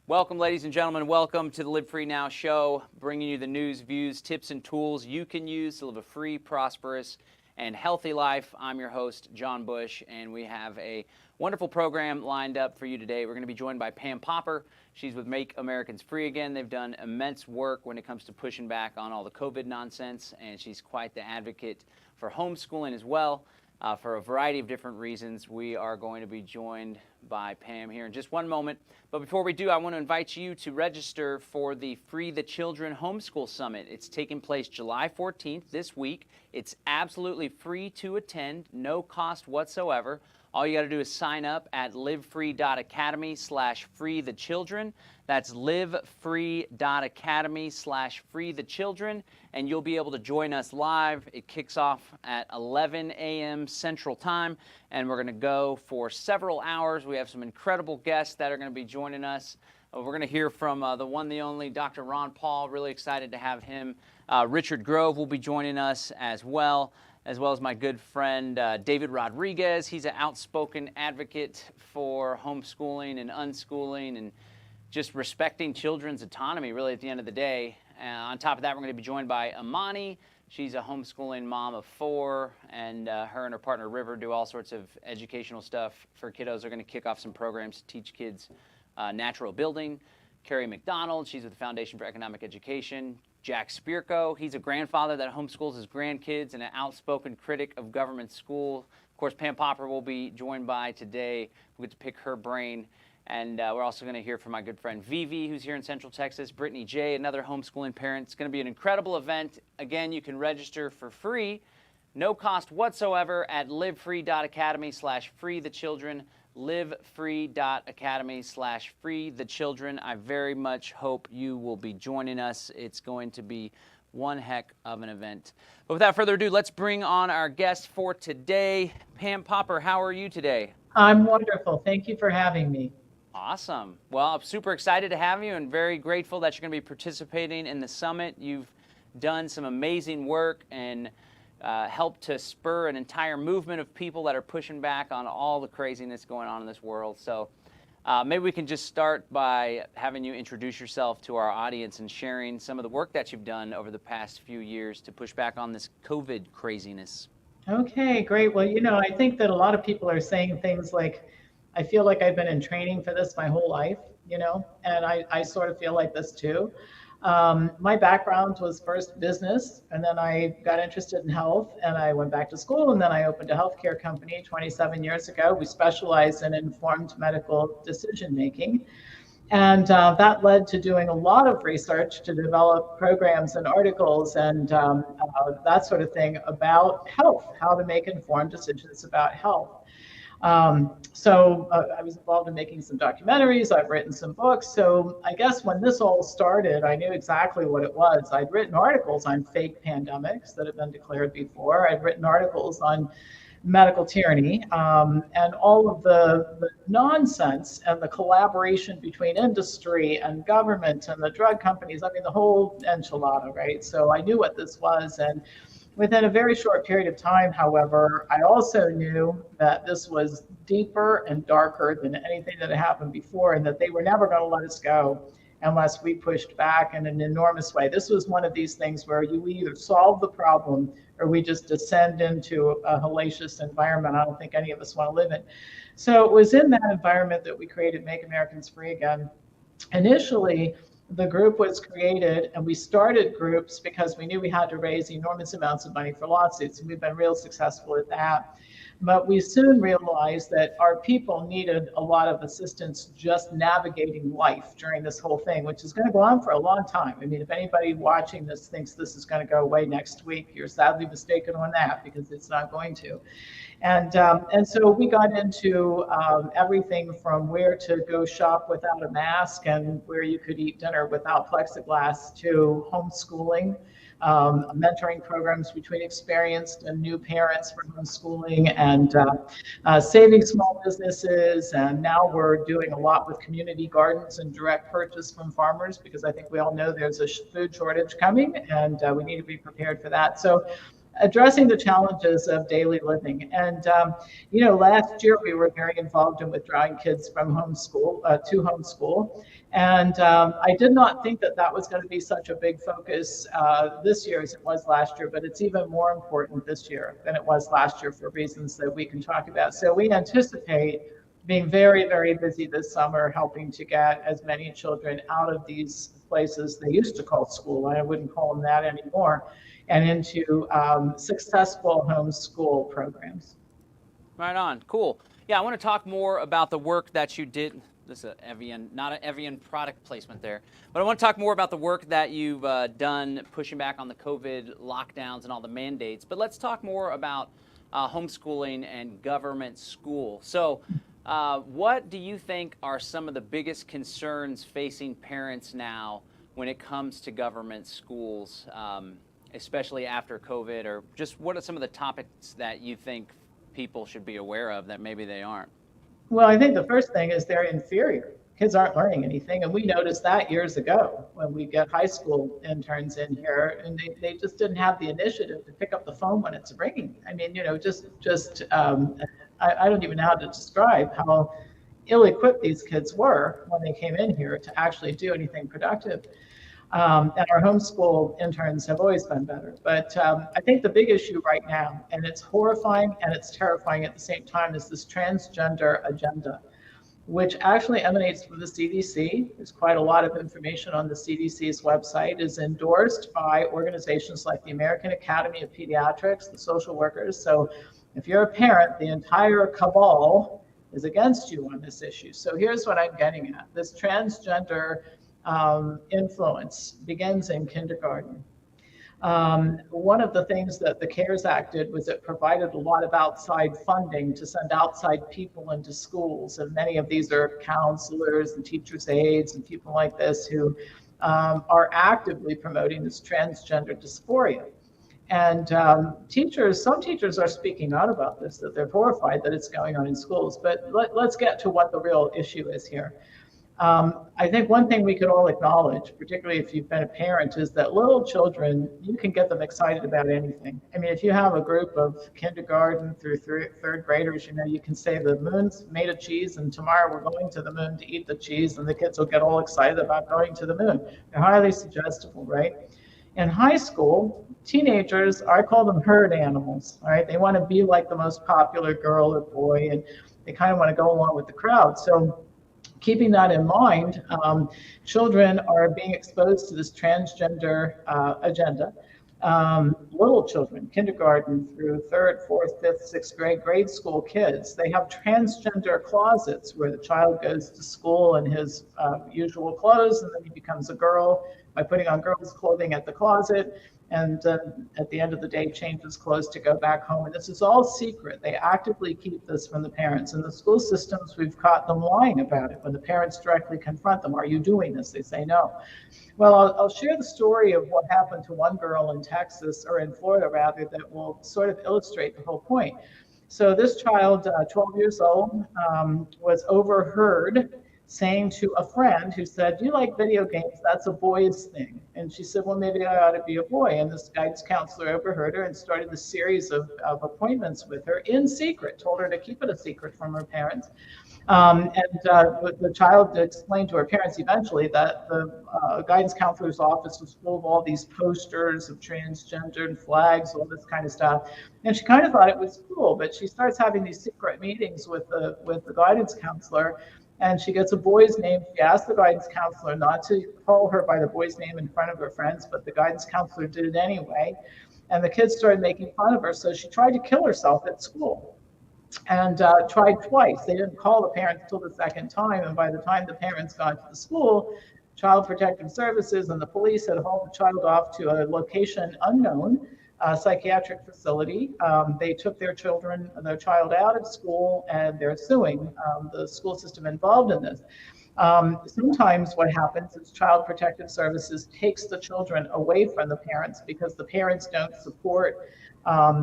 Welcome, ladies and gentlemen. Welcome to the Live Free Now show, bringing you the news, views, tips, and tools you can use to live a free, prosperous, and healthy life. I'm your host, John Bush, and we have a wonderful program lined up for you today. We're going to be joined by Pam Popper. She's with Make Americans Free Again. They've done immense work when it comes to pushing back on all the COVID nonsense, and she's quite the advocate for homeschooling as well. For a variety of different reasons, we are going to be joined by Pam here in just one moment. But before we do, I want to invite you to register for the Free the Children Homeschool Summit. It's taking place July 14th this week. It's absolutely free to attend, no cost whatsoever. All you got to do is sign up at livefree.academy/freethechildren. That's livefree.academy/freethechildren, and you'll be able to join us live. It kicks off at 11 a.m. Central Time, and we're going to go for several hours. We have some incredible guests that are going to be joining us. We're going to hear from the one, the only, Dr. Ron Paul. Really excited to have him. Richard Grove will be joining us as well as my good friend David Rodriguez. He's an outspoken advocate for homeschooling and unschooling and just respecting children's autonomy, really, at the end of the day. On top of that, we're going to be joined by Amani. She's a homeschooling mom of 4, and her and her partner River do all sorts of educational stuff for kiddos. They're going to kick off some programs to teach kids natural building. Carrie McDonald, she's with the Foundation for Economic Education. Jack Spirko, he's a grandfather that homeschools his grandkids and an outspoken critic of government school. Of course, Pam Popper will be joined by today. We'll get to pick her brain. And we're also going to hear from my good friend Vivi, who's here in Central Texas, Brittany J., another homeschooling parent. It's going to be an incredible event. Again, you can register for free, no cost whatsoever, at livefree.academy/freethechildren, livefree.academy/freethechildren. I very much hope you will be joining us. It's going to be one heck of an event. But without further ado, let's bring on our guest for today. Pam Popper, how are you today? I'm wonderful. Thank you for having me. Awesome. Well, I'm super excited to have you and very grateful that you're going to be participating in the summit. You've done some amazing work and helped to spur an entire movement of people that are pushing back on all the craziness going on in this world. So maybe we can just start by having you introduce yourself to our audience and sharing some of the work that you've done over the past few years to push back on this COVID craziness. Okay, great. Well, I think that a lot of people are saying things like, I feel like I've been in training for this my whole life, and I sort of feel like this too. My background was first business, and then I got interested in health, and I went back to school, and then I opened a healthcare company 27 years ago. We specialize in informed medical decision making. And that led to doing a lot of research to develop programs and articles and that sort of thing about health, how to make informed decisions about health. So I was involved in making some documentaries. I've written some books. So I guess when this all started, I knew exactly what it was. I'd written articles on fake pandemics that had been declared before. I'd written articles on medical tyranny and all of the nonsense and the collaboration between industry and government and the drug companies. I mean, the whole enchilada, right? So I knew what this was. And within a very short period of time, however, I also knew that this was deeper and darker than anything that had happened before, and that they were never going to let us go unless we pushed back in an enormous way. This was one of these things where we either solve the problem or we just descend into a hellacious environment I don't think any of us want to live in. So it was in that environment that we created Make Americans Free Again. Initially, the group was created, and we started groups because we knew we had to raise enormous amounts of money for lawsuits, and we've been real successful at that. But we soon realized that our people needed a lot of assistance just navigating life during this whole thing, which is going to go on for a long time. I mean, if anybody watching this thinks this is going to go away next week, you're sadly mistaken on that, because it's not going to. And so we got into everything from where to go shop without a mask and where you could eat dinner without plexiglass to homeschooling, mentoring programs between experienced and new parents for homeschooling, and saving small businesses. And now we're doing a lot with community gardens and direct purchase from farmers, because I think we all know there's a food shortage coming, and we need to be prepared for that. So addressing the challenges of daily living. And, last year we were very involved in withdrawing kids from homeschool to homeschool. And I did not think that that was going to be such a big focus this year as it was last year, but it's even more important this year than it was last year for reasons that we can talk about. So we anticipate being very, very busy this summer, helping to get as many children out of these places they used to call school, I wouldn't call them that anymore, and into successful homeschool programs. Right on. Cool. Yeah, I want to talk more about the work that you did. This is an Evian, not an Evian product placement there, but I want to talk more about the work that you've done pushing back on the COVID lockdowns and all the mandates. But let's talk more about homeschooling and government school. So what do you think are some of the biggest concerns facing parents now when it comes to government schools, especially after COVID, or just what are some of the topics that you think people should be aware of that maybe they aren't? Well, I think the first thing is they're inferior. Kids aren't learning anything. And we noticed that years ago when we get high school interns in here, and they just didn't have the initiative to pick up the phone when it's ringing. I mean, I don't even know how to describe how ill-equipped these kids were when they came in here to actually do anything productive. And our homeschool interns have always been better. But I think the big issue right now, and it's horrifying and it's terrifying at the same time, is this transgender agenda, which actually emanates from the CDC. There's quite a lot of information on the CDC's website, is endorsed by organizations like the American Academy of Pediatrics, the social workers. So if you're a parent, the entire cabal is against you on this issue. So here's what I'm getting at. This transgender influence begins in kindergarten. One of the things that the CARES Act did was it provided a lot of outside funding to send outside people into schools. And many of these are counselors and teachers' aides and people like this who are actively promoting this transgender dysphoria. And some teachers are speaking out about this, that they're horrified that it's going on in schools. But let's get to what the real issue is here. I think one thing we could all acknowledge, particularly if you've been a parent, is that little children, you can get them excited about anything. I mean, if you have a group of kindergarten through third graders, you can say the moon's made of cheese and tomorrow we're going to the moon to eat the cheese, and the kids will get all excited about going to the moon. They're highly suggestible, right? In high school, teenagers, I call them herd animals, all right? They want to be like the most popular girl or boy, and they kind of want to go along with the crowd. So keeping that in mind, children are being exposed to this transgender agenda. Little children, kindergarten through third, fourth, fifth, sixth grade school kids, they have transgender closets where the child goes to school in his usual clothes, and then he becomes a girl by putting on girls' clothing at the closet, and at the end of the day changes clothes to go back home. And this is all secret. They actively keep this from the parents. In the school systems, we've caught them lying about it when the parents directly confront them. Are you doing this? They say no. Well, I'll share the story of what happened to one girl in Texas, or in Florida rather, that will sort of illustrate the whole point. So this child, 12 years old, was overheard saying to a friend who said, "Do you like video games? That's a boy's thing." And she said, "Well, maybe I ought to be a boy." And this guidance counselor overheard her and started a series of appointments with her in secret, told her to keep it a secret from her parents. The child explained to her parents eventually that the guidance counselor's office was full of all these posters of transgendered flags, all this kind of stuff. And she kind of thought it was cool, but she starts having these secret meetings with the guidance counselor. And she gets a boy's name. She asked the guidance counselor not to call her by the boy's name in front of her friends, but the guidance counselor did it anyway. And the kids started making fun of her. So she tried to kill herself at school and tried twice. They didn't call the parents till the second time. And by the time the parents got to the school, Child Protective Services and the police had hauled the child off to a location unknown, psychiatric facility. They took their child out of school, and they're suing the school system involved in this. Sometimes what happens is Child Protective Services takes the children away from the parents because the parents don't support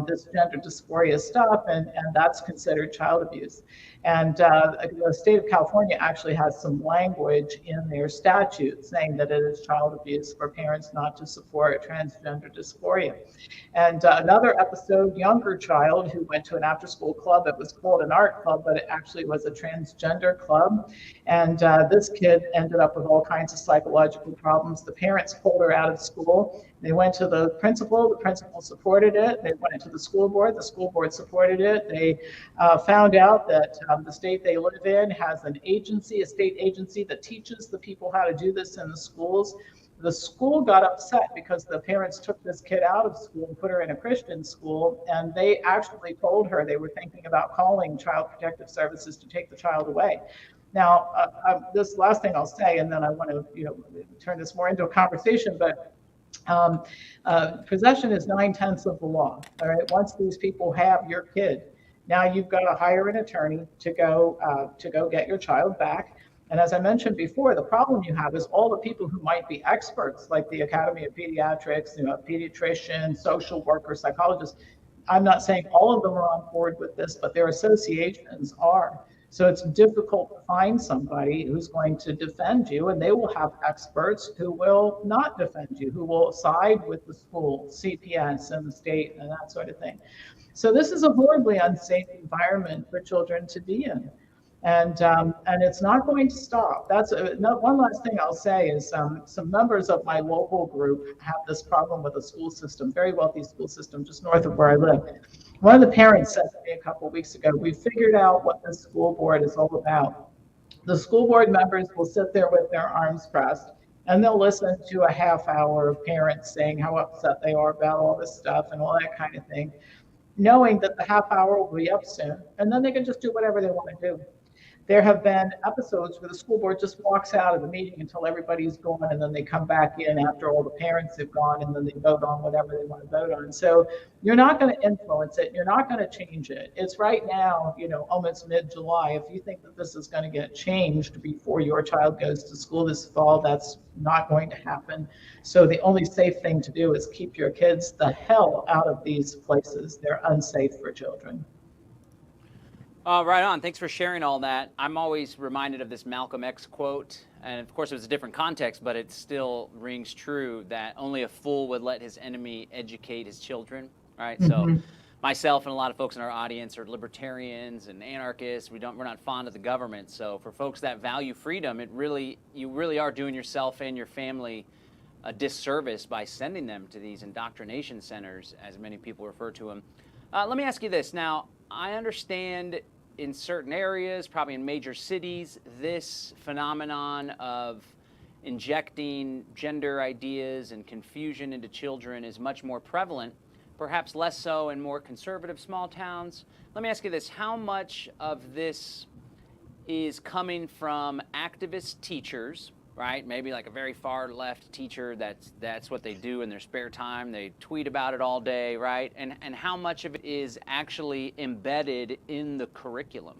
this gender dysphoria stuff, and that's considered child abuse. And the state of California actually has some language in their statute saying that it is child abuse for parents not to support transgender dysphoria. And another episode, younger child who went to an after-school club. It was called an art club, but it actually was a transgender club. And this kid ended up with all kinds of psychological problems. The parents pulled her out of school. They went to the principal supported it. They went to the school board supported it. They found out that the state they live in has an agency, a state agency that teaches the people how to do this in the schools. The school got upset because the parents took this kid out of school and put her in a Christian school, and they actually told her they were thinking about calling Child Protective Services to take the child away. Now, this last thing I'll say, and then I want to turn this more into a conversation, but possession is 9/10 of the law. All right, once these people have your kid, now you've got to hire an attorney to go get your child back. And as I mentioned before, the problem you have is all the people who might be experts, like the Academy of Pediatrics, pediatricians, social workers, psychologists. I'm not saying all of them are on board with this, but their associations are. So it's difficult to find somebody who's going to defend you, and they will have experts who will not defend you, who will side with the school, CPS, and the state, and that sort of thing. So this is a horribly unsafe environment for children to be in. And it's not going to stop. That's one last thing I'll say is some members of my local group have this problem with a school system, very wealthy school system just north of where I live. One of the parents said to me a couple of weeks ago, we figured out what the school board is all about. The school board members will sit there with their arms crossed, and they'll listen to a half hour of parents saying how upset they are about all this stuff and all that kind of thing, knowing that the half hour will be up soon, and then they can just do whatever they want to do. There have been episodes where the school board just walks out of the meeting until everybody's gone, and then they come back in after all the parents have gone, and then they vote on whatever they want to vote on. So you're not going to influence it. You're not going to change it. It's right now, almost mid-July. If you think that this is going to get changed before your child goes to school this fall, that's not going to happen. So the only safe thing to do is keep your kids the hell out of these places. They're unsafe for children. Right on. Thanks for sharing all that. I'm always reminded of this Malcolm X quote, and of course it was a different context, but it still rings true that only a fool would let his enemy educate his children, right? Mm-hmm. So myself and a lot of folks in our audience are libertarians and anarchists. We're not fond of the government. So for folks that value freedom, you really are doing yourself and your family a disservice by sending them to these indoctrination centers, as many people refer to them. Let me ask you this. Now, I understand in certain areas, probably in major cities, this phenomenon of injecting gender ideas and confusion into children is much more prevalent, perhaps less so in more conservative small towns. Let me ask you this. How much of this is coming from activist teachers, right? Maybe like a very far left teacher, that's what they do in their spare time. They tweet about it all day, right? And how much of it is actually embedded in the curriculum?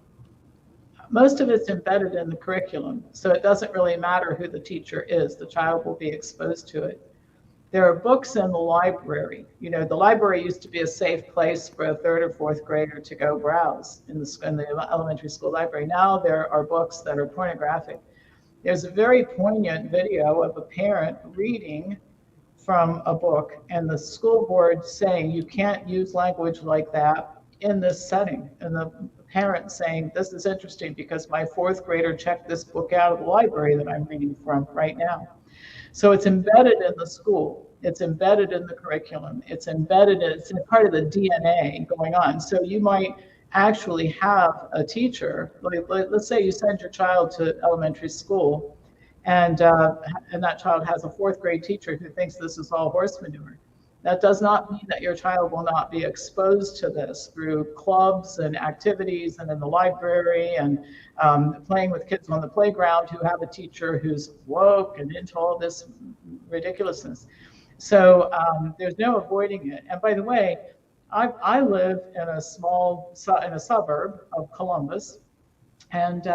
Most of it's embedded in the curriculum. So it doesn't really matter who the teacher is. The child will be exposed to it. There are books in the library. The library used to be a safe place for a third or fourth grader to go browse in the elementary school library. Now there are books that are pornographic. There's a very poignant video of a parent reading from a book and the school board saying you can't use language like that in this setting. And the parent saying, this is interesting because my fourth grader checked this book out of the library that I'm reading from right now. So it's embedded in the school. It's embedded in the curriculum. It's part of the DNA going on. So you might actually have a teacher, let's say you send your child to elementary school and that child has a fourth grade teacher who thinks this is all horse manure. That does not mean that your child will not be exposed to this through clubs and activities and in the library and playing with kids on the playground who have a teacher who's woke and into all this ridiculousness. So there's no avoiding it. And by the way, I live in a suburb of Columbus, and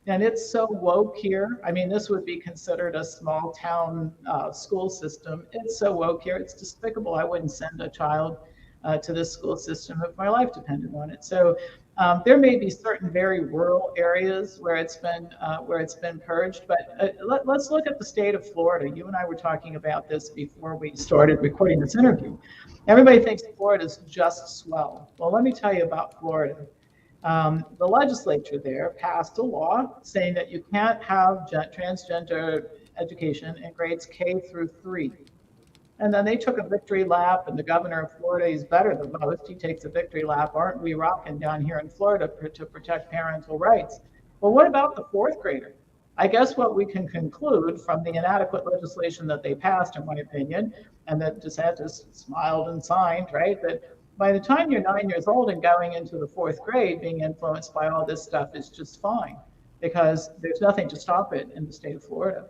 it's so woke here. I mean, this would be considered a small town school system. It's so woke here. It's despicable. I wouldn't send a child to this school system if my life depended on it. So There may be certain very rural areas where it's been purged, but let's look at the state of Florida. You and I were talking about this before we started recording this interview. Everybody thinks Florida is just swell. Well, let me tell you about Florida. The legislature there passed a law saying that you can't have transgender education in grades K through 3. And then they took a victory lap, and the governor of Florida, he's better than most. He takes a victory lap. Aren't we rocking down here in Florida to protect parental rights? Well, what about the fourth grader? I guess what we can conclude from the inadequate legislation that they passed, in my opinion, and that DeSantis smiled and signed, right? That by the time you're 9 years old and going into the fourth grade, being influenced by all this stuff is just fine, because there's nothing to stop it in the state of Florida.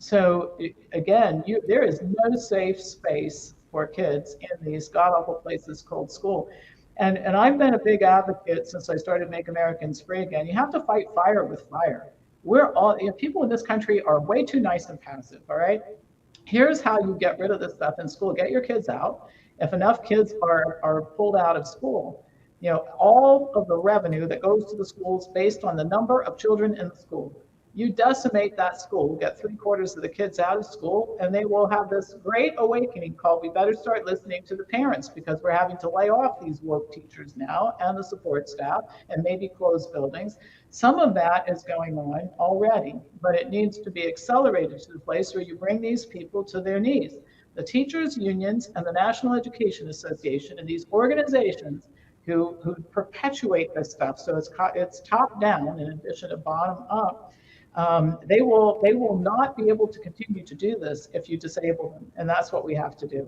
So again, there is no safe space for kids in these god-awful places called school. And I've been a big advocate since I started Make Americans Free Again. You have to fight fire with fire. We're all, people in this country are way too nice and passive, all right? Here's how you get rid of this stuff in school. Get your kids out. If enough kids are pulled out of school, all of the revenue that goes to the schools based on the number of children in the school, you decimate that school, get 3/4 of the kids out of school, and they will have this great awakening called, we better start listening to the parents, because we're having to lay off these woke teachers now and the support staff and maybe close buildings. Some of that is going on already, but it needs to be accelerated to the place where you bring these people to their knees. The teachers' unions and the National Education Association and these organizations who perpetuate this stuff, so it's top down in addition to bottom up, they will not be able to continue to do this if you disable them, and that's what we have to do.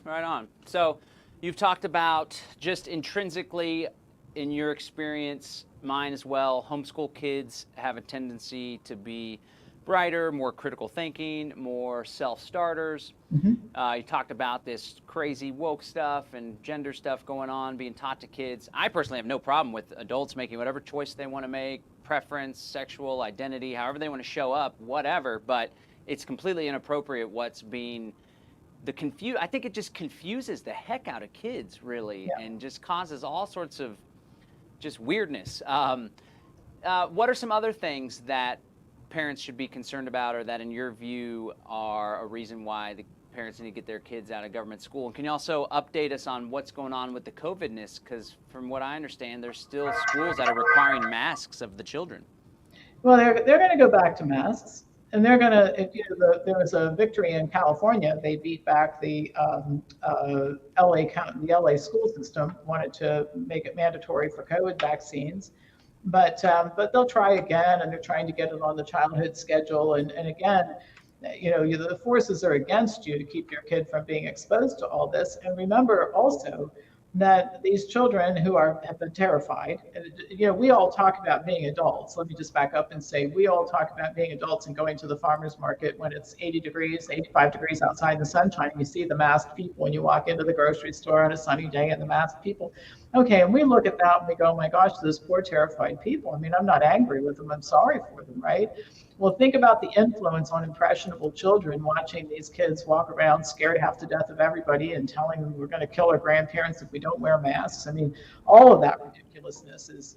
Right on. So you've talked about just intrinsically, in your experience, mine as well, homeschool kids have a tendency to be brighter, more critical thinking, more self-starters. You talked about this crazy woke stuff and gender stuff going on, being taught to kids. I personally have no problem with adults making whatever choice they want to make, preference, sexual identity, however they want to show up, whatever, but it's completely inappropriate what's being I think it just confuses the heck out of kids, really, and just causes all sorts of just weirdness. What are some other things that parents should be concerned about, or that in your view are a reason why the parents need to get their kids out of government school? And can you also update us on what's going on with the COVID-ness? Because from what I understand, there's still schools that are requiring masks of the children. Well, they're going to go back to masks, and they're going to, there was a victory in California. They beat back the LA school system, wanted to make it mandatory for COVID vaccines. But they'll try again, and they're trying to get it on the childhood schedule. And again, the forces are against you to keep your kid from being exposed to all this. And remember also that these children who have been terrified, we all talk about being adults. Let me just back up and say, we all talk about being adults and going to the farmer's market when it's 80 degrees, 85 degrees outside in the sunshine. You see the masked people when you walk into the grocery store on a sunny day, and the masked people. Okay, and we look at that and we go, oh my gosh, those poor terrified people. I mean, I'm not angry with them, I'm sorry for them, right? Well, think about the influence on impressionable children watching these kids walk around scared half to death of everybody and telling them we're going to kill our grandparents if we don't wear masks. I mean, all of that ridiculousness is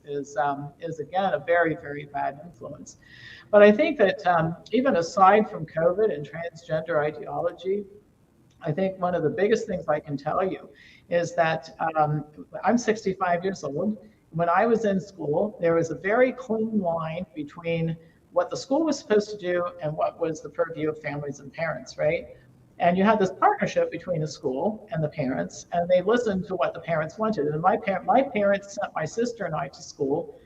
again a very, very bad influence. But I think that even aside from COVID and transgender ideology, I think one of the biggest things I can tell you is that I'm 65 years old. When I was in school, there was a very clean line between what the school was supposed to do and what was the purview of families and parents, right? And you had this partnership between the school and the parents, and they listened to what the parents wanted. And my parents sent my sister and I to school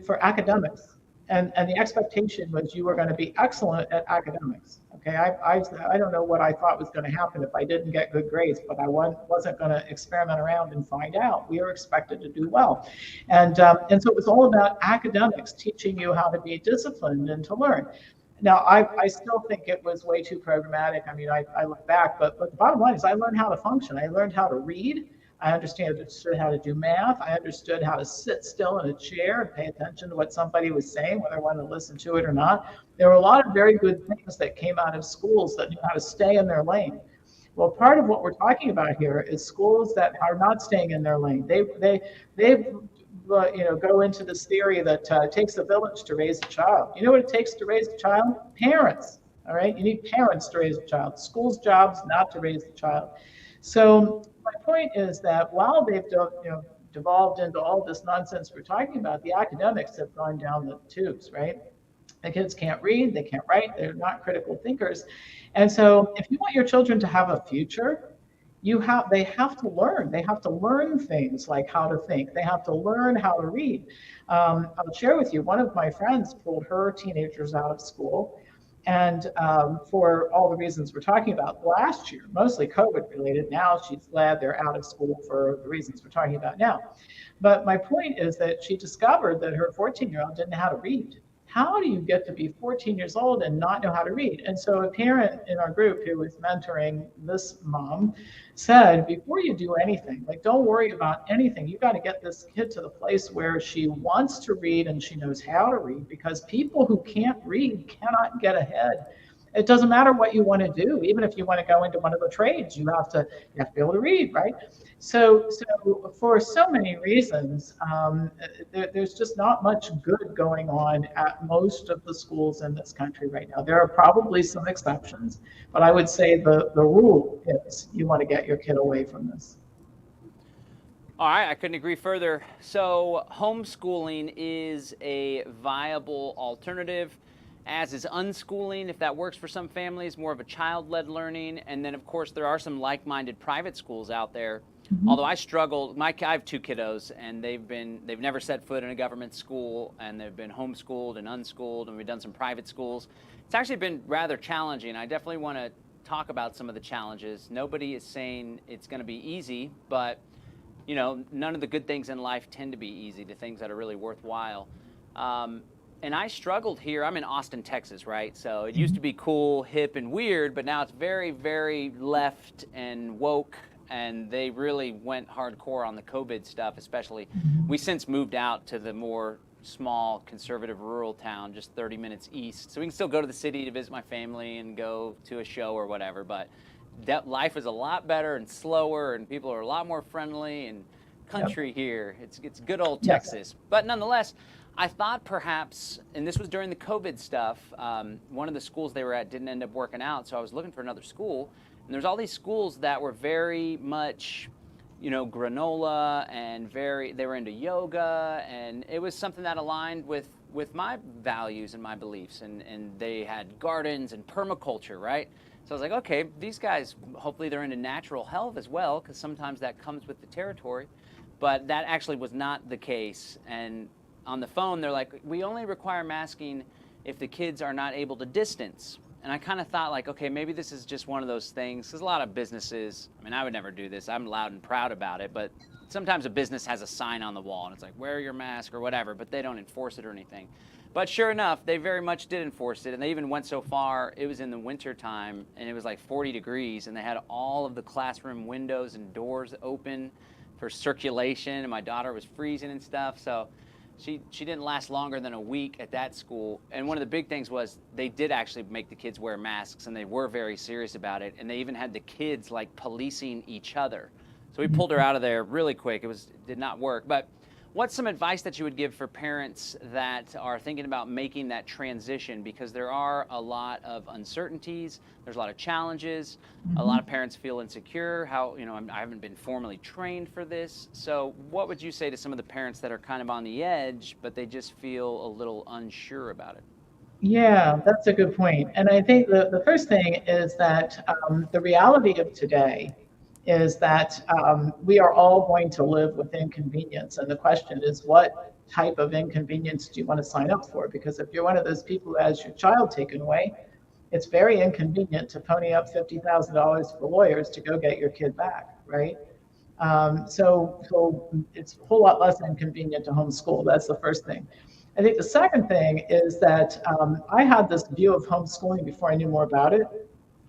for academics. And the expectation was you were going to be excellent at academics. Okay, I don't know what I thought was going to happen if I didn't get good grades, but I wasn't going to experiment around and find out. We were expected to do well, and so it was all about academics, teaching you how to be disciplined and to learn. Now, I still think it was way too programmatic. I mean, I look back, but the bottom line is I learned how to function. I learned how to read. I understood how to do math. I understood how to sit still in a chair and pay attention to what somebody was saying, whether I wanted to listen to it or not. There were a lot of very good things that came out of schools that knew how to stay in their lane. Well, part of what we're talking about here is schools that are not staying in their lane. They've go into this theory that it takes a village to raise a child. You know what it takes to raise a child? Parents. All right, you need parents to raise a child. School's job's not to raise the child. So my point is that while they've devolved into all this nonsense we're talking about, the academics have gone down the tubes, right? The kids can't read, they can't write, they're not critical thinkers. And so if you want your children to have a future, they have to learn. They have to learn things like how to think. They have to learn how to read. I'll share with you, one of my friends pulled her teenagers out of school. And for all the reasons we're talking about last year, mostly COVID related. Now she's glad they're out of school for the reasons we're talking about now. But my point is that she discovered that her 14-year-old didn't know how to read. How do you get to be 14 years old and not know how to read? And so a parent in our group who was mentoring this mom said, before you do anything, like, don't worry about anything. You got to get this kid to the place where she wants to read and she knows how to read, because people who can't read cannot get ahead. It doesn't matter what you want to do. Even if you want to go into one of the trades, you have to be able to read, right? So for so many reasons, there's just not much good going on at most of the schools in this country right now. There are probably some exceptions, but I would say the rule is you want to get your kid away from this. All right, I couldn't agree further. So homeschooling is a viable alternative, as is unschooling, if that works for some families, more of a child-led learning. And then, of course, there are some like-minded private schools out there. Mm-hmm. Although I struggle, I have two kiddos, and they've never set foot in a government school, and they've been homeschooled and unschooled, and we've done some private schools. It's actually been rather challenging. I definitely want to talk about some of the challenges. Nobody is saying it's going to be easy, but none of the good things in life tend to be easy, the things that are really worthwhile. And I struggled here. I'm in Austin, Texas, right? So it used to be cool, hip, and weird, but now it's very, very left and woke, and they really went hardcore on the COVID stuff, especially. We since moved out to the more small, conservative, rural town, just 30 minutes east. So we can still go to the city to visit my family and go to a show or whatever, but that life is a lot better and slower, and people are a lot more friendly and country here. It's good old Texas. But nonetheless, I thought perhaps, and this was during the COVID stuff, one of the schools they were at didn't end up working out, so I was looking for another school. And there's all these schools that were very much, granola, and they were into yoga, and it was something that aligned with my values and my beliefs, and they had gardens and permaculture, right? So I was like, okay, these guys, hopefully they're into natural health as well, because sometimes that comes with the territory. But that actually was not the case. And on the phone, they're like, we only require masking if the kids are not able to distance. And I kind of thought, like, okay, maybe this is just one of those things, because a lot of businesses, I would never do this. I'm loud and proud about it, but sometimes a business has a sign on the wall, and it's like, wear your mask or whatever, but they don't enforce it or anything. But sure enough, they very much did enforce it, and they even went so far, it was in the winter time, and it was like 40 degrees, and they had all of the classroom windows and doors open for circulation, and my daughter was freezing and stuff, so she didn't last longer than a week at that school. And one of the big things was they did actually make the kids wear masks, and they were very serious about it, and they even had the kids like policing each other. So we pulled her out of there really quick. It did not work. But what's some advice that you would give for parents that are thinking about making that transition? Because there are a lot of uncertainties, there's a lot of challenges, a lot of parents feel insecure, I haven't been formally trained for this. So what would you say to some of the parents that are kind of on the edge, but they just feel a little unsure about it? Yeah, that's a good point. And I think the first thing is that the reality of today is that we are all going to live with inconvenience. And the question is, what type of inconvenience do you want to sign up for? Because if you're one of those people who has your child taken away, it's very inconvenient to pony up $50,000 for lawyers to go get your kid back, right? So it's a whole lot less inconvenient to homeschool. That's the first thing. I think the second thing is that I had this view of homeschooling before I knew more about it,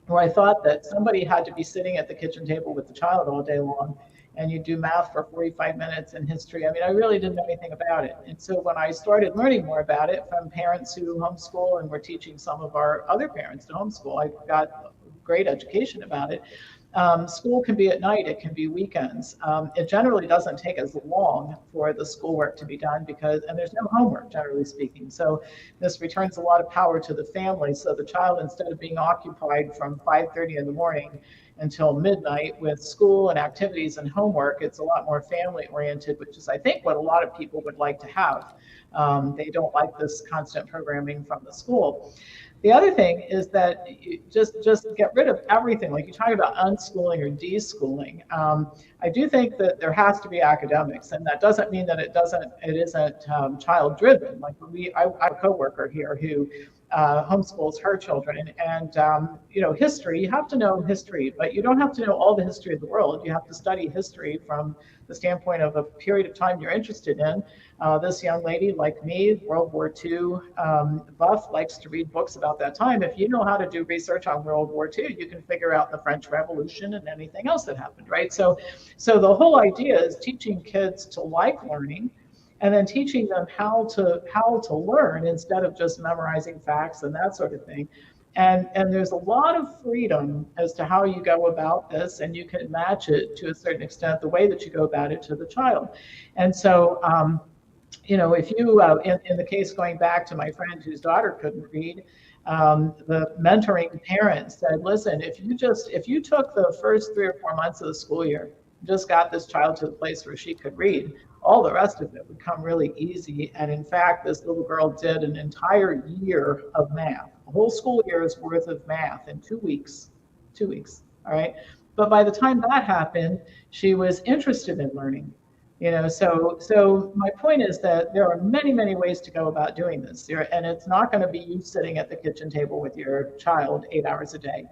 where I thought that somebody had to be sitting at the kitchen table with the child all day long, and you do math for 45 minutes and history. I really didn't know anything about it. And so when I started learning more about it from parents who homeschool, and were teaching some of our other parents to homeschool, I got great education about it. School can be at night, it can be weekends. It generally doesn't take as long for the schoolwork to be done and there's no homework, generally speaking. So this returns a lot of power to the family. So the child, instead of being occupied from 5:30 in the morning until midnight with school and activities and homework, it's a lot more family oriented, which is, I think, what a lot of people would like to have. They don't like this constant programming from the school. The other thing is that you just get rid of everything. Like you talk about unschooling or deschooling. I do think that there has to be academics, and that doesn't mean that it isn't child driven. Like I have a coworker here who homeschools her children, and history. You have to know history, but you don't have to know all the history of the world. You have to study history from the standpoint of a period of time you're interested in. This young lady, like me, World War II buff, likes to read books about that time. If you know how to do research on World War II, you can figure out the French Revolution and anything else that happened, right? So the whole idea is teaching kids to like learning, and then teaching them how to learn instead of just memorizing facts and that sort of thing. And there's a lot of freedom as to how you go about this, and you can match it to a certain extent, the way that you go about it, to the child. And so if you, in the case going back to my friend whose daughter couldn't read, the mentoring parent said, listen, if you took the first 3 or 4 months of the school year, just got this child to the place where she could read, all the rest of it would come really easy. And in fact, this little girl did an entire year of math, a whole school year's worth of math in 2 weeks, all right? But by the time that happened, she was interested in learning. So my point is that there are many, many ways to go about doing this, and it's not going to be you sitting at the kitchen table with your child 8 hours a day.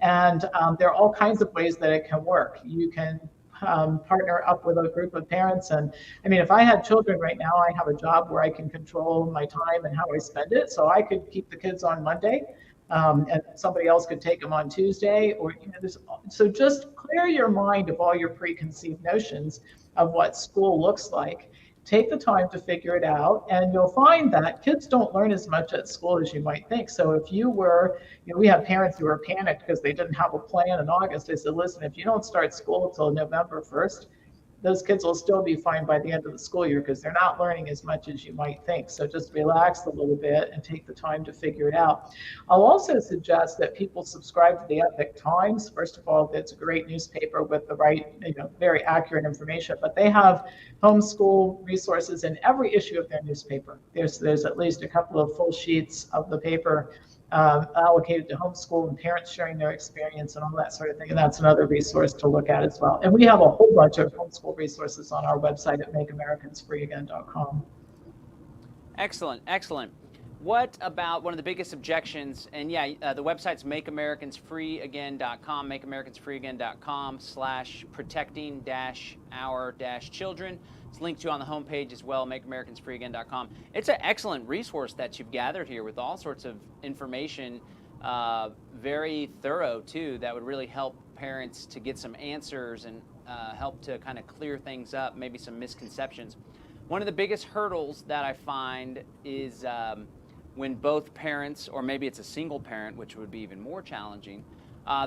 And there are all kinds of ways that it can work. You can partner up with a group of parents. And I mean, if I had children right now, I have a job where I can control my time and how I spend it. So I could keep the kids on Monday, and somebody else could take them on Tuesday. So just clear your mind of all your preconceived notions of what school looks like. Take the time to figure it out, and you'll find that kids don't learn as much at school as you might think. So if you were, we have parents who are panicked because they didn't have a plan in August. I said, listen, if you don't start school until November 1st, those kids will still be fine by the end of the school year because they're not learning as much as you might think. So just relax a little bit and take the time to figure it out. I'll also suggest that people subscribe to the Epoch Times. First of all, it's a great newspaper with the right, very accurate information, but they have homeschool resources in every issue of their newspaper. There's at least a couple of full sheets of the paper allocated to homeschool and parents sharing their experience and all that sort of thing. And that's another resource to look at as well. And we have a whole bunch of homeschool resources on our website at makeamericansfreeagain.com. Excellent, excellent. What about one of the biggest objections? And the website's makeamericansfreeagain.com, makeamericansfreeagain.com/protecting-our-children. It's linked to on the homepage as well, makeamericansfreeagain.com. It's an excellent resource that you've gathered here with all sorts of information, very thorough too, that would really help parents to get some answers and help to kind of clear things up, maybe some misconceptions. One of the biggest hurdles that I find is when both parents, or maybe it's a single parent, which would be even more challenging,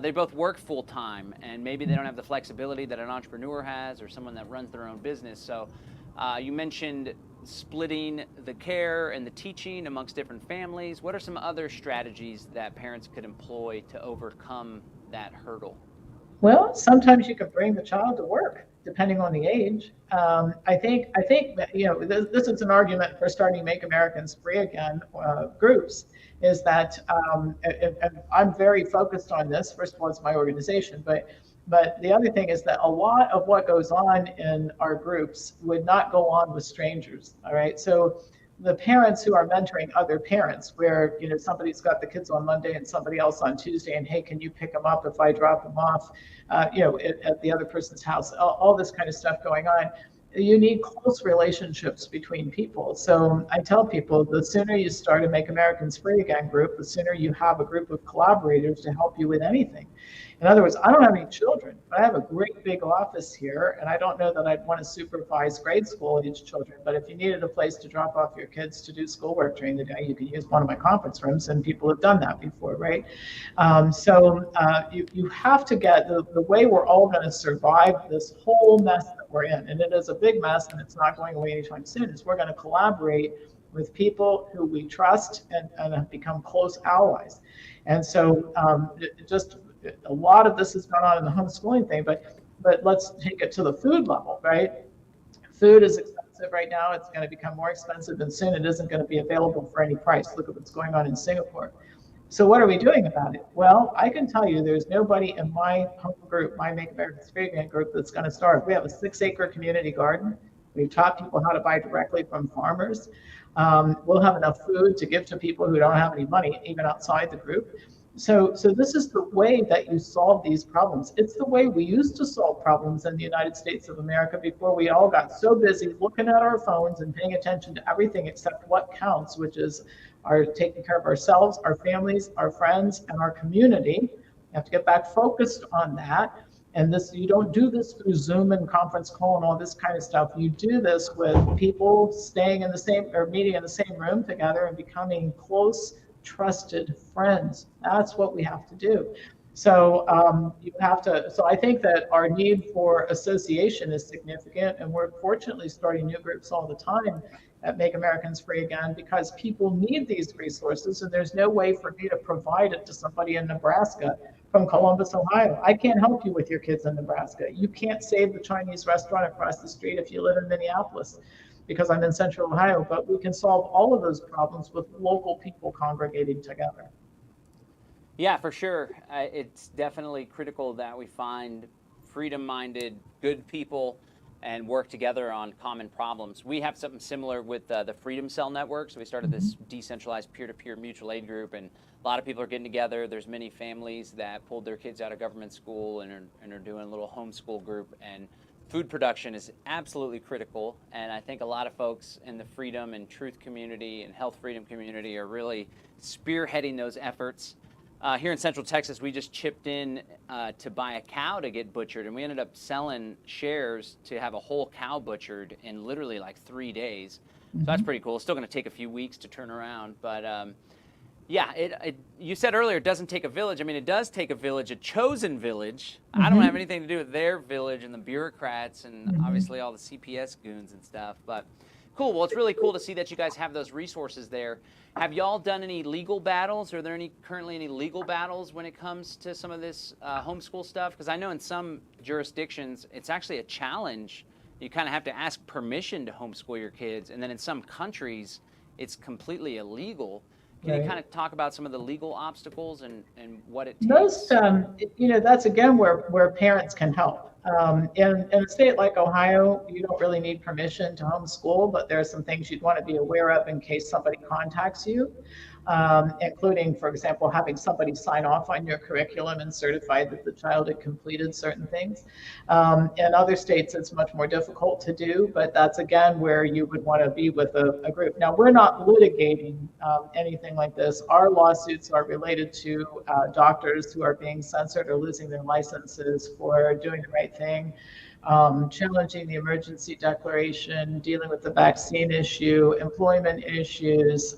they both work full time, and maybe they don't have the flexibility that an entrepreneur has or someone that runs their own business. So you mentioned splitting the care and the teaching amongst different families. What are some other strategies that parents could employ to overcome that hurdle? Well, sometimes you can bring the child to work, depending on the age. I think that, this is an argument for starting Make Americans Free Again groups, is that, and I'm very focused on this. First of all, it's my organization, but the other thing is that a lot of what goes on in our groups would not go on with strangers, all right? So the parents who are mentoring other parents, where somebody's got the kids on Monday and somebody else on Tuesday, and hey, can you pick them up if I drop them off, at the other person's house? All this kind of stuff going on. you need close relationships between people. So I tell people the sooner you start a Make Americans Free Again group, the sooner you have a group of collaborators to help you with anything. In other words, I don't have any children, but I have a great big office here, and I don't know that I'd want to supervise grade school age children, but if you needed a place to drop off your kids to do schoolwork during the day, you could use one of my conference rooms, and people have done that before, right? You have to get the way we're all going to survive this whole mess that we're in, and it is a big mess, and it's not going away anytime soon, is we're going to collaborate with people who we trust and have become close allies. And so just a lot of this has gone on in the homeschooling thing, but let's take it to the food level, right? Food is expensive right now. It's going to become more expensive, and soon it isn't going to be available for any price. Look at what's going on in Singapore. So what are we doing about it? Well, I can tell you there's nobody in my home group, my Make Americans Free Again group, that's going to starve. We have a 6-acre community garden. We've taught people how to buy directly from farmers. We'll have enough food to give to people who don't have any money, even outside the group. So this is the way that you solve these problems. It's the way we used to solve problems in the United States of America before we all got so busy looking at our phones and paying attention to everything except what counts, which is our taking care of ourselves, our families, our friends, and our community. You have to get back focused on that. And this, you don't do this through Zoom and conference call and all this kind of stuff. You do this with people staying in the same or meeting in the same room together and becoming close, trusted friends. That's what we have to do. So you have to. So I think that our need for association is significant, and we're fortunately starting new groups all the time at Make Americans Free Again because people need these resources, and there's no way for me to provide it to somebody in Nebraska from Columbus, Ohio. I can't help you with your kids in Nebraska. You can't save the Chinese restaurant across the street if you live in Minneapolis, because I'm in Central Ohio, but we can solve all of those problems with local people congregating together. Yeah, for sure. It's definitely critical that we find freedom-minded, good people and work together on common problems. We have something similar with the Freedom Cell Network. So we started this decentralized peer-to-peer mutual aid group, and a lot of people are getting together. There's many families that pulled their kids out of government school and are doing a little homeschool group. And food production is absolutely critical, and I think a lot of folks in the freedom and truth community and health freedom community are really spearheading those efforts. Here in Central Texas, we just chipped in to buy a cow to get butchered, and we ended up selling shares to have a whole cow butchered in literally like 3 days. So that's pretty cool. It's still going to take a few weeks to turn around, but yeah, you said earlier it doesn't take a village. I mean, it does take a village, a chosen village. I don't have anything to do with their village and the bureaucrats and obviously all the CPS goons and stuff. But cool. Well, it's really cool to see that you guys have those resources there. Have y'all done any legal battles? Are there currently any legal battles when it comes to some of this homeschool stuff? Because I know in some jurisdictions it's actually a challenge. You kind of have to ask permission to homeschool your kids, and then in some countries it's completely illegal. Can you kind of talk about some of the legal obstacles and what it takes? Most, that's again where parents can help. In a state like Ohio, you don't really need permission to homeschool, but there are some things you'd want to be aware of in case somebody contacts you, including, for example, having somebody sign off on your curriculum and certify that the child had completed certain things. In other states, it's much more difficult to do, but that's again where you would want to be with a group. Now, we're not litigating anything like this. Our lawsuits are related to doctors who are being censored or losing their licenses for doing the right thing, challenging the emergency declaration, dealing with the vaccine issue, employment issues,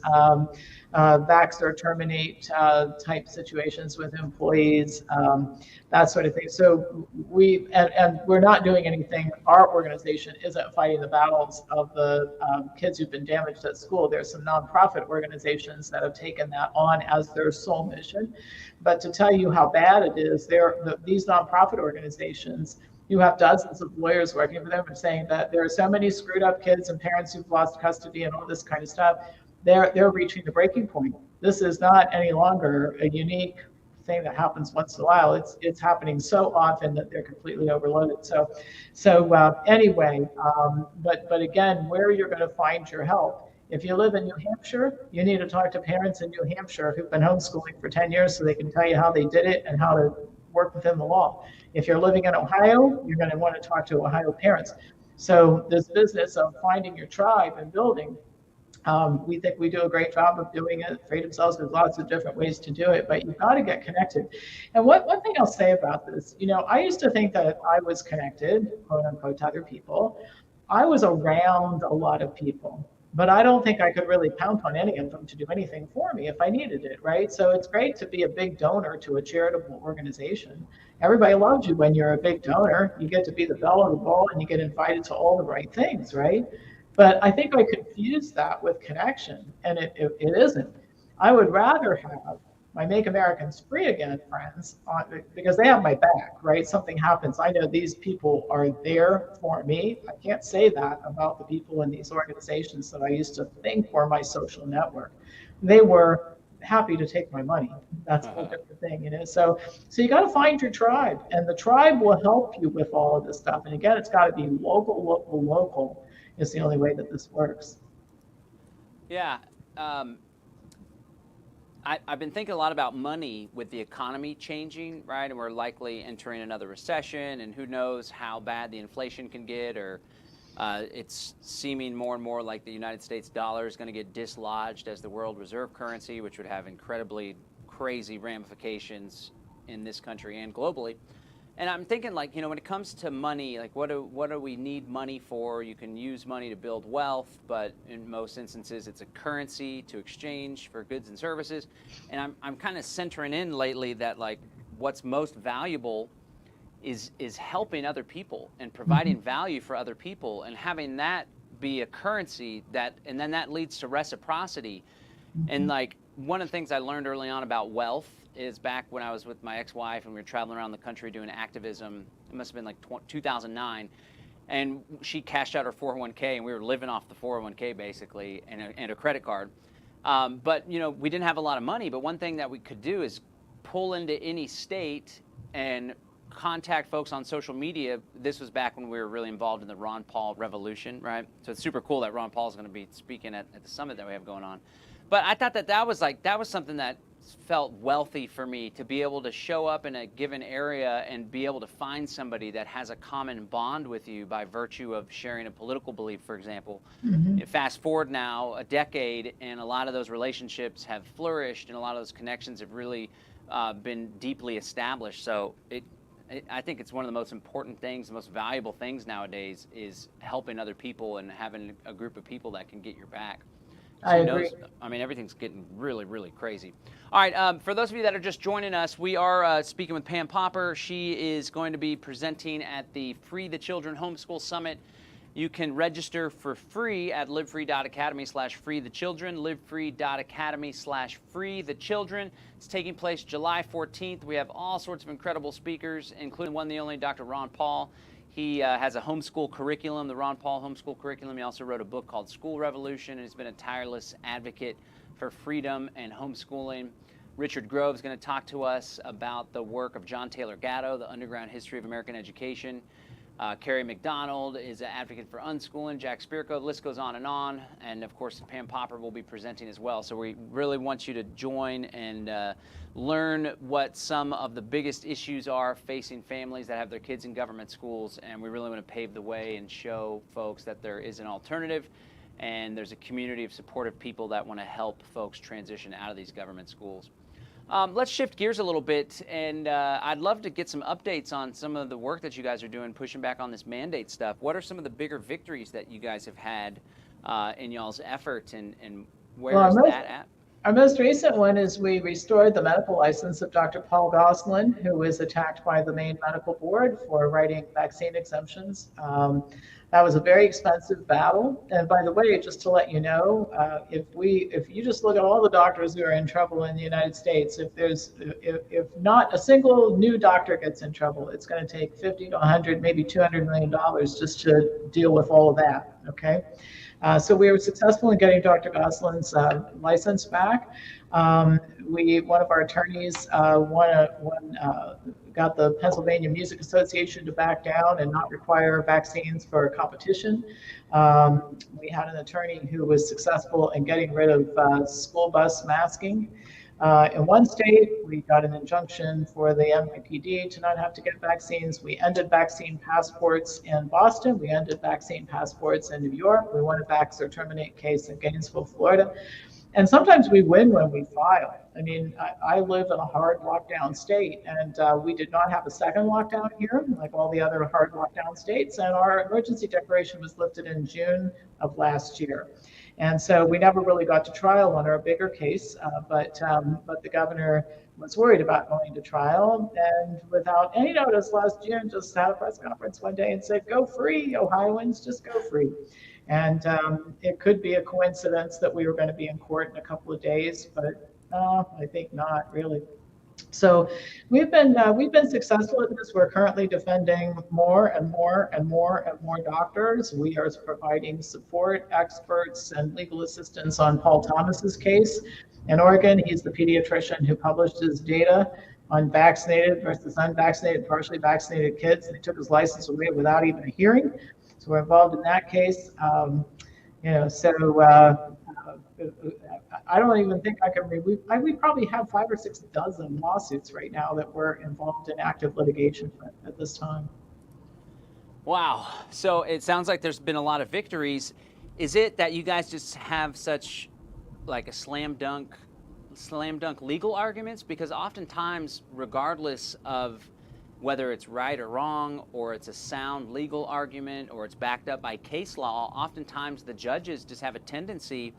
vax or terminate type situations with employees, that sort of thing. So we're not doing anything. Our organization isn't fighting the battles of the kids who've been damaged at school. There's some nonprofit organizations that have taken that on as their sole mission. But to tell you how bad it is, these nonprofit organizations, you have dozens of lawyers working for them and saying that there are so many screwed up kids and parents who've lost custody and all this kind of stuff. They're reaching the breaking point. This is not any longer a unique thing that happens once in a while. It's happening so often that they're completely overloaded. So anyway, but again, where you're going to find your help. If you live in New Hampshire, you need to talk to parents in New Hampshire who've been homeschooling for 10 years so they can tell you how they did it and how to work within the law. If you're living in Ohio, you're going to want to talk to Ohio parents. So this business of finding your tribe and building, we think we do a great job of doing it. Freedom Cells, there's lots of different ways to do it, but you've got to get connected. And one thing I'll say about this, I used to think that I was connected, quote unquote, to other people. I was around a lot of people, but I don't think I could really count on any of them to do anything for me if I needed it, right? So it's great to be a big donor to a charitable organization. Everybody loves you when you're a big donor. You get to be the belle of the ball and you get invited to all the right things, right? But I think I confuse that with connection, and it isn't. I would rather have my Make Americans Free Again friends because they have my back, right? Something happens, I know these people are there for me. I can't say that about the people in these organizations that I used to think were my social network. They were happy to take my money. That's a whole different thing. So you got to find your tribe, and the tribe will help you with all of this stuff. And again, it's got to be local, local, local. Is the only way that this works. Yeah. I've been thinking a lot about money with the economy changing, right? And we're likely entering another recession, and who knows how bad the inflation can get, or it's seeming more and more like the United States dollar is going to get dislodged as the world reserve currency, which would have incredibly crazy ramifications in this country and globally. And I'm thinking, like, when it comes to money, like, what do we need money for? You can use money to build wealth, but in most instances, it's a currency to exchange for goods and services. And I'm kind of centering in lately that, like, what's most valuable is helping other people and providing value for other people, and having that be a currency and then that leads to reciprocity. And, like, one of the things I learned early on about wealth is back when I was with my ex-wife and we were traveling around the country doing activism. It must have been like 2009. And she cashed out her 401k, and we were living off the 401k basically, and a credit card. But, we didn't have a lot of money. But one thing that we could do is pull into any state and contact folks on social media. This was back when we were really involved in the Ron Paul revolution, right? So it's super cool that Ron Paul is going to be speaking at the summit that we have going on. But I thought that was something that felt wealthy for me, to be able to show up in a given area and be able to find somebody that has a common bond with you by virtue of sharing a political belief, for example. Fast forward now a decade, and a lot of those relationships have flourished, and a lot of those connections have really been deeply established. So I think it's one of the most important things, the most valuable things nowadays, is helping other people and having a group of people that can get your back. I agree. I mean, everything's getting really, really crazy. All right, for those of you that are just joining us, we are speaking with Pam Popper. She is going to be presenting at the Free the Children Homeschool Summit. You can register for free at livefree.academy/freethechildren, livefree.academy/freethechildren. It's taking place July 14th. We have all sorts of incredible speakers, including one and only Dr. Ron Paul. He has a homeschool curriculum, the Ron Paul homeschool curriculum. He also wrote a book called School Revolution, and he's been a tireless advocate for freedom and homeschooling. Richard Grove is going to talk to us about the work of John Taylor Gatto, the Underground History of American Education. Carrie McDonald is an advocate for unschooling. Jack Spirko, the list goes on. And of course, Pam Popper will be presenting as well. So we really want you to join and learn what some of the biggest issues are facing families that have their kids in government schools. And we really want to pave the way and show folks that there is an alternative, and there's a community of supportive people that want to help folks transition out of these government schools. Let's shift gears a little bit, and I'd love to get some updates on some of the work that you guys are doing, pushing back on this mandate stuff. What are some of the bigger victories that you guys have had in y'all's effort, and where is that at? Our most recent one is we restored the medical license of Dr. Paul Goslin, who was attacked by the Maine Medical Board for writing vaccine exemptions. That was a very expensive battle. And by the way, just to let you know, if you just look at all the doctors who are in trouble in the United States, if not a single new doctor gets in trouble, it's going to take 50 to 100, maybe $200 million just to deal with all of that. Okay. So we were successful in getting Dr. Goslin's license back. One of our attorneys got the Pennsylvania Music Association to back down and not require vaccines for competition. We had an attorney who was successful in getting rid of school bus masking. In one state, we got an injunction for the NYPD to not have to get vaccines. We ended vaccine passports in Boston. We ended vaccine passports in New York. We won a vax or terminate case in Gainesville, Florida. And sometimes we win when we file. I mean, I live in a hard lockdown state, and we did not have a second lockdown here, like all the other hard lockdown states. And our emergency declaration was lifted in June of last year. And so we never really got to trial on our bigger case, but the governor was worried about going to trial, and without any notice last June, just had a press conference one day and said, "Go free, Ohioans, just go free." And it could be a coincidence that we were going to be in court in a couple of days, but I think not really. So we've been successful at this. We're currently defending more and more and more and more doctors. We are providing support, experts, and legal assistance on Paul Thomas's case in Oregon. He's the pediatrician who published his data on vaccinated versus unvaccinated, partially vaccinated kids. They took his license away without even a hearing. So we're involved in that case. I don't even think I can we probably have 5 or 6 dozen lawsuits right now that we're involved in active litigation at this time. Wow. So it sounds like there's been a lot of victories. Is it that you guys just have such like a slam dunk legal arguments? Because oftentimes, regardless of whether it's right or wrong, or it's a sound legal argument, or it's backed up by case law, oftentimes the judges just have a tendency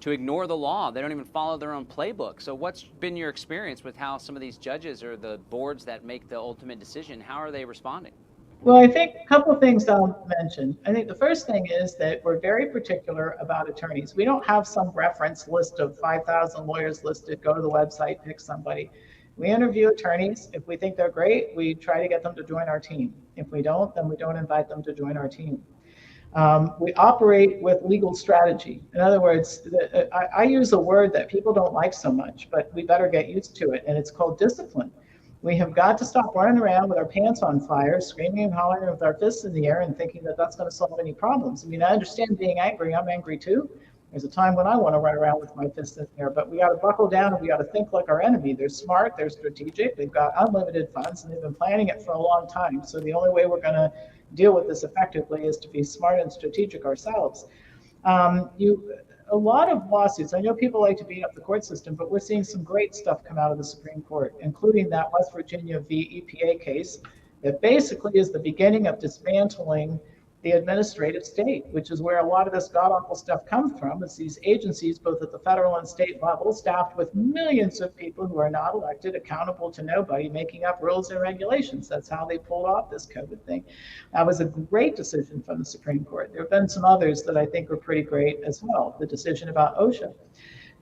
to ignore the law. They don't even follow their own playbook. So what's been your experience with how some of these judges or the boards that make the ultimate decision, how are they responding? Well, I think a couple of things I'll mention. I think the first thing is that we're very particular about attorneys. We don't have some reference list of 5,000 lawyers listed, go to the website, pick somebody. We interview attorneys. If we think they're great, we try to get them to join our team. If we don't, then we don't invite them to join our team. We operate with legal strategy. In other words, I use a word that people don't like so much, but we better get used to it, and it's called discipline. We have got to stop running around with our pants on fire, screaming and hollering with our fists in the air and thinking that that's going to solve any problems. I mean, I understand being angry. I'm angry too. There's a time when I want to run around with my fists in the air, but we got to buckle down and we got to think like our enemy. They're smart, they're strategic, they've got unlimited funds, and they've been planning it for a long time. So the only way we're going to deal with this effectively is to be smart and strategic ourselves. A lot of lawsuits, I know people like to beat up the court system, but we're seeing some great stuff come out of the Supreme Court, including that West Virginia v. EPA case that basically is the beginning of dismantling the administrative state, which is where a lot of this god-awful stuff comes from. It's these agencies, both at the federal and state level, staffed with millions of people who are not elected, accountable to nobody, making up rules and regulations. That's how they pulled off this COVID thing. That was a great decision from the Supreme Court. There have been some others that I think are pretty great as well. The decision about OSHA.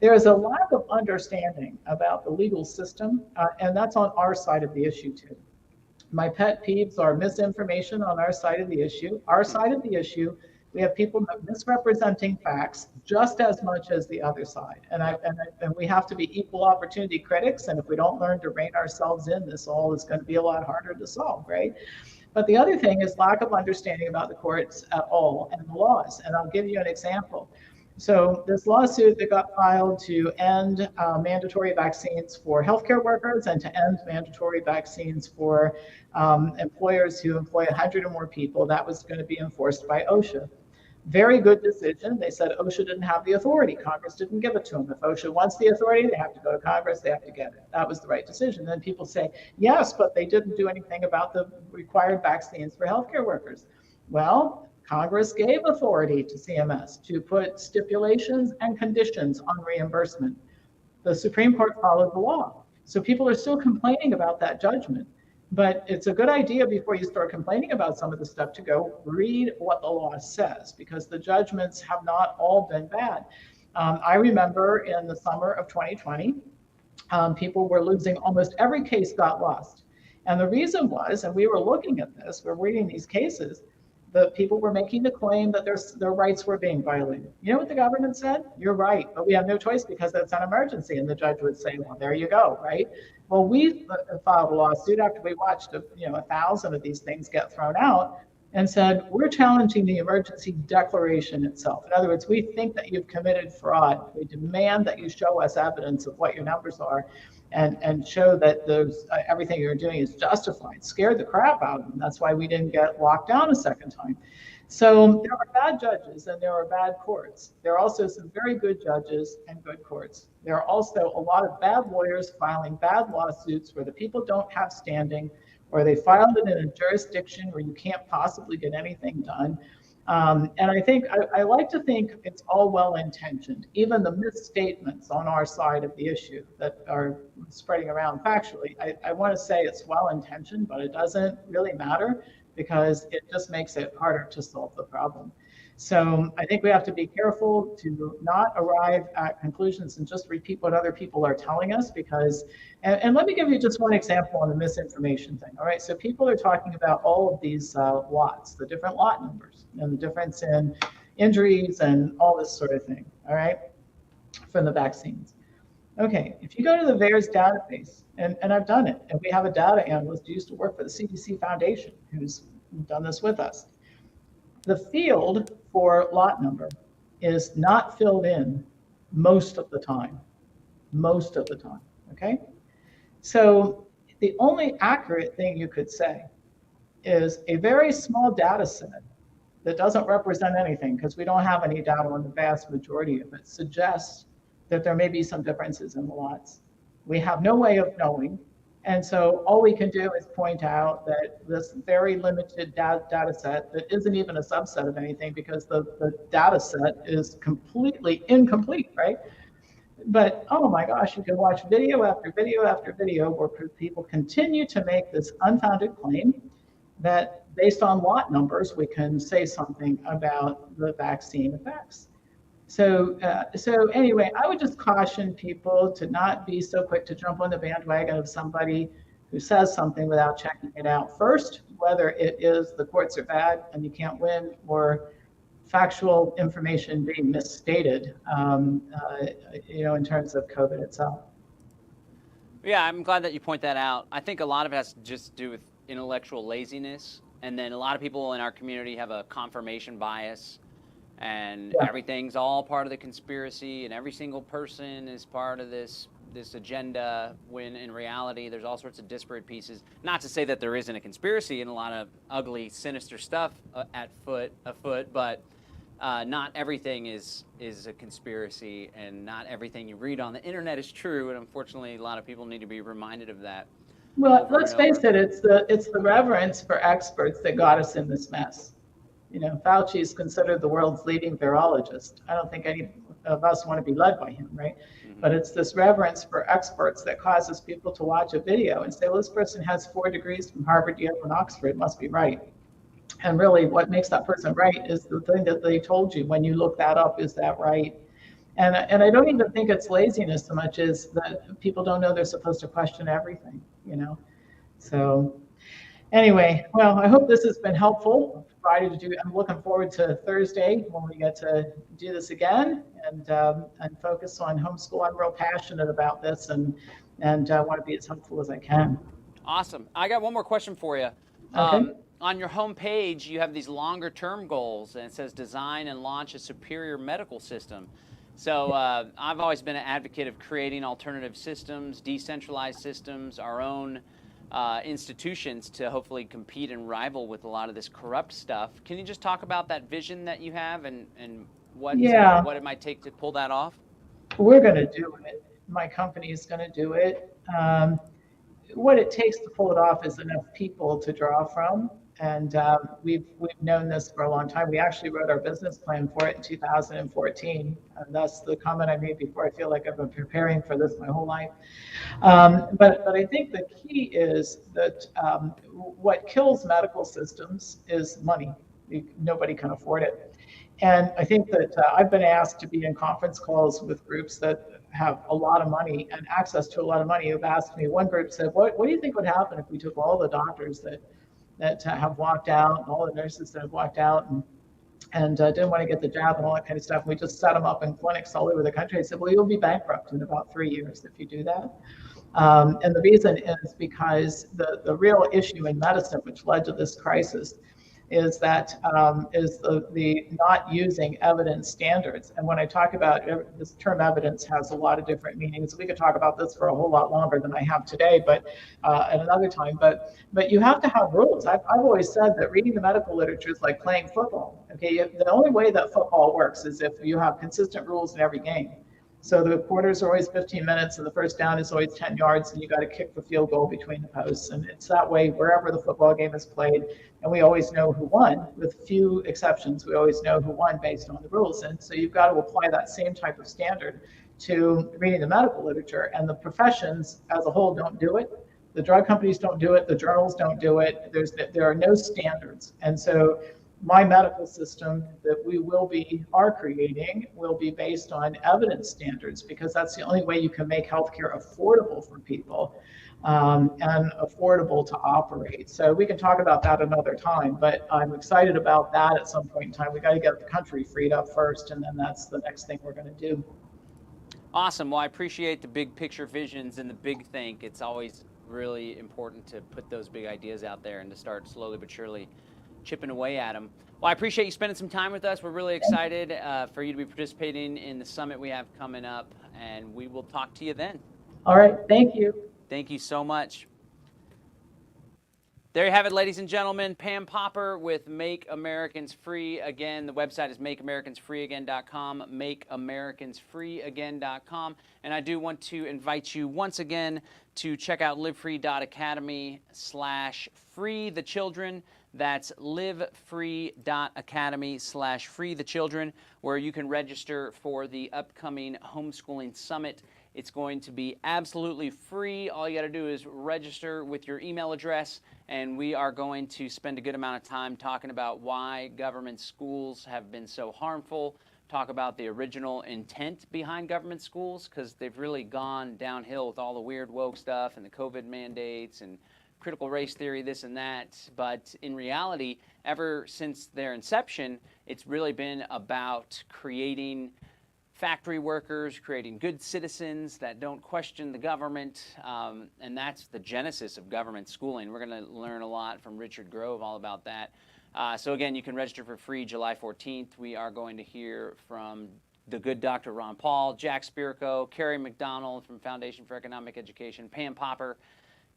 There is a lack of understanding about the legal system, and that's on our side of the issue too. My pet peeves are misinformation on our side of the issue. Our side of the issue, we have people misrepresenting facts just as much as the other side. And we have to be equal opportunity critics. And if we don't learn to rein ourselves in, this all is going to be a lot harder to solve, right? But the other thing is lack of understanding about the courts at all and the laws. And I'll give you an example. So this lawsuit that got filed to end mandatory vaccines for healthcare workers and to end mandatory vaccines for employers who employ 100 or more people, that was going to be enforced by OSHA. Very good decision. They said OSHA didn't have the authority. Congress didn't give it to them. If OSHA wants the authority, they have to go to Congress. They have to get it. That was the right decision. Then people say, yes, but they didn't do anything about the required vaccines for healthcare workers. Well, Congress gave authority to CMS to put stipulations and conditions on reimbursement. The Supreme Court followed the law. So people are still complaining about that judgment. But it's a good idea before you start complaining about some of the stuff to go read what the law says, because the judgments have not all been bad. I remember in the summer of 2020, people were losing, almost every case got lost. And the reason was, and we were looking at this, we're reading these cases, the people were making the claim that their rights were being violated. You know what the government said? You're right, but we have no choice because that's an emergency. And the judge would say, well, there you go, right? Well, we filed a lawsuit after we watched 1,000 of these things get thrown out. and said, we're challenging the emergency declaration itself. In other words, we think that you've committed fraud. We demand that you show us evidence of what your numbers are and show that those everything you're doing is justified. Scared the crap out of them. That's why we didn't get locked down a second time. So there are bad judges and there are bad courts. There are also some very good judges and good courts. There are also a lot of bad lawyers filing bad lawsuits where the people don't have standing, or they filed it in a jurisdiction where you can't possibly get anything done. And I think I like to think it's all well-intentioned, even the misstatements on our side of the issue that are spreading around factually. I want to say it's well-intentioned, but it doesn't really matter because it just makes it harder to solve the problem. So I think we have to be careful to not arrive at conclusions and just repeat what other people are telling us because, and let me give you just one example on the misinformation thing. All right, so people are talking about all of these lots, the different lot numbers and the difference in injuries and all this sort of thing, all right, from the vaccines. Okay, if you go to the VAERS database, and I've done it, and we have a data analyst who used to work for the CDC Foundation who's done this with us. The field for lot number is not filled in most of the time, okay? So the only accurate thing you could say is a very small data set that doesn't represent anything because we don't have any data on the vast majority of it suggests that there may be some differences in the lots. We have no way of knowing. And so all we can do is point out that this very limited data set that isn't even a subset of anything because the data set is completely incomplete, right? But oh my gosh, you can watch video after video after video where people continue to make this unfounded claim that based on lot numbers, we can say something about the vaccine effects. So anyway, I would just caution people to not be so quick to jump on the bandwagon of somebody who says something without checking it out first, whether it is the courts are bad and you can't win or factual information being misstated, in terms of COVID itself. Yeah, I'm glad that you point that out. I think a lot of it has to just do with intellectual laziness. And then a lot of people in our community have a confirmation bias. And everything's all part of the conspiracy, and every single person is part of this agenda, when in reality there's all sorts of disparate pieces. Not to say that there isn't a conspiracy and a lot of ugly, sinister stuff afoot, but not everything is a conspiracy, and not everything you read on the internet is true. And unfortunately, a lot of people need to be reminded of that. Well, let's face it, it's the reverence for experts that got us in this mess. You know, Fauci is considered the world's leading virologist. I don't think any of us want to be led by him, right? Mm-hmm. But it's this reverence for experts that causes people to watch a video and say, well, this person has 4 degrees from Harvard, Yale, and Oxford, must be right. And really what makes that person right is the thing that they told you when you look that up, is that right? And I don't even think it's laziness so much as that people don't know they're supposed to question everything, you know? So anyway, well, I hope this has been helpful. I'm looking forward to Thursday when we get to do this again and focus on homeschool. I'm real passionate about this and want to be as helpful as I can. Awesome. I got one more question for you. Okay. On your homepage, you have these longer term goals, and it says design and launch a superior medical system. So I've always been an advocate of creating alternative systems, decentralized systems, our own institutions to hopefully compete and rival with a lot of this corrupt stuff. Can you just talk about that vision that you have and what it might take to pull that off? We're going to do it. My company is going to do it. What it takes to pull it off is enough people to draw from. And we've known this for a long time. We actually wrote our business plan for it in 2014. And that's the comment I made before. I feel like I've been preparing for this my whole life. But I think the key is that what kills medical systems is money. Nobody can afford it. And I think that I've been asked to be in conference calls with groups that have a lot of money and access to a lot of money. Who've asked me, one group said, what do you think would happen if we took all the doctors that have walked out, and all the nurses that have walked out and didn't want to get the jab and all that kind of stuff, and we just set them up in clinics all over the country? I said, well, you'll be bankrupt in about 3 years if you do that. And the reason is because the real issue in medicine, which led to this crisis, is that is the not using evidence standards. And when I talk about this term evidence has a lot of different meanings. We could talk about this for a whole lot longer than I have today, but at another time. But you have to have rules. I've always said that reading the medical literature is like playing football. Okay, the only way that football works is if you have consistent rules in every game. So the quarters are always 15 minutes, and the first down is always 10 yards, and you got to kick the field goal between the posts. And it's that way wherever the football game is played. And we always know who won, with few exceptions. We always know who won based on the rules. And so you've got to apply that same type of standard to reading the medical literature. And the professions as a whole don't do it. The drug companies don't do it. The journals don't do it. There are no standards. And so my medical system that we are creating will be based on evidence standards, because that's the only way you can make healthcare affordable for people and affordable to operate. So we can talk about that another time, but I'm excited about that at some point in time. We got to get the country freed up first, and then that's the next thing we're going to do. Awesome. Well, I appreciate the big picture visions and the big think. It's always really important to put those big ideas out there and to start slowly but surely chipping away at them. Well, I appreciate you spending some time with us. We're really excited for you to be participating in the summit we have coming up, and we will talk to you then. All right. Thank you. Thank you so much. There you have it, ladies and gentlemen. Pam Popper with Make Americans Free Again. The website is makeamericans.freeagain.com, makeamericans.freeagain.com. And I do want to invite you once again to check out livefree.academy/freethechildren. That's livefree.academy/freethechildren, where you can register for the upcoming homeschooling summit. It's going to be absolutely free. All you got to do is register with your email address, and we are going to spend a good amount of time talking about why government schools have been so harmful, talk about the original intent behind government schools, because they've really gone downhill with all the weird woke stuff and the COVID mandates and critical race theory, this and that. But in reality, ever since their inception, it's really been about creating factory workers, creating good citizens that don't question the government, and that's the genesis of government schooling. We're going to learn a lot from Richard Grove all about that. So again, you can register for free July 14th. We are going to hear from the good Dr. Ron Paul, Jack Spirko, Carrie McDonald from Foundation for Economic Education, Pam Popper,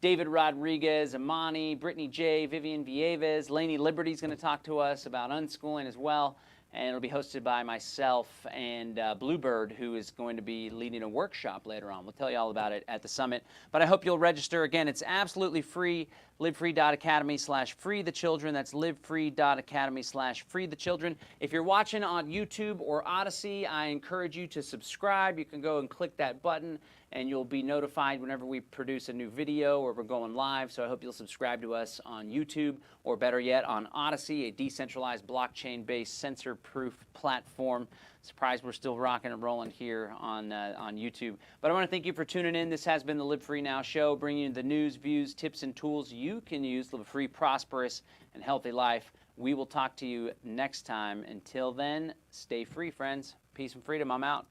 David Rodriguez, Amani, Brittany J., Vivian Vieves, Lainey Liberty's going to talk to us about unschooling as well. And it'll be hosted by myself and Bluebird, who is going to be leading a workshop later on. We'll tell you all about it at the summit. But I hope you'll register. Again, it's absolutely free. livefree.academy/freethechildren. That's livefree.academy/freethechildren. If you're watching on YouTube or Odyssey, I encourage you to subscribe. You can go and click that button, and you'll be notified whenever we produce a new video or we're going live. So I hope you'll subscribe to us on YouTube, or better yet, on Odyssey, a decentralized blockchain-based censor-proof platform. Surprised we're still rocking and rolling here on YouTube. But I want to thank you for tuning in. This has been the Live Free Now show, bringing you the news, views, tips, and tools you can use to live a free, prosperous, and healthy life. We will talk to you next time. Until then, stay free, friends. Peace and freedom. I'm out.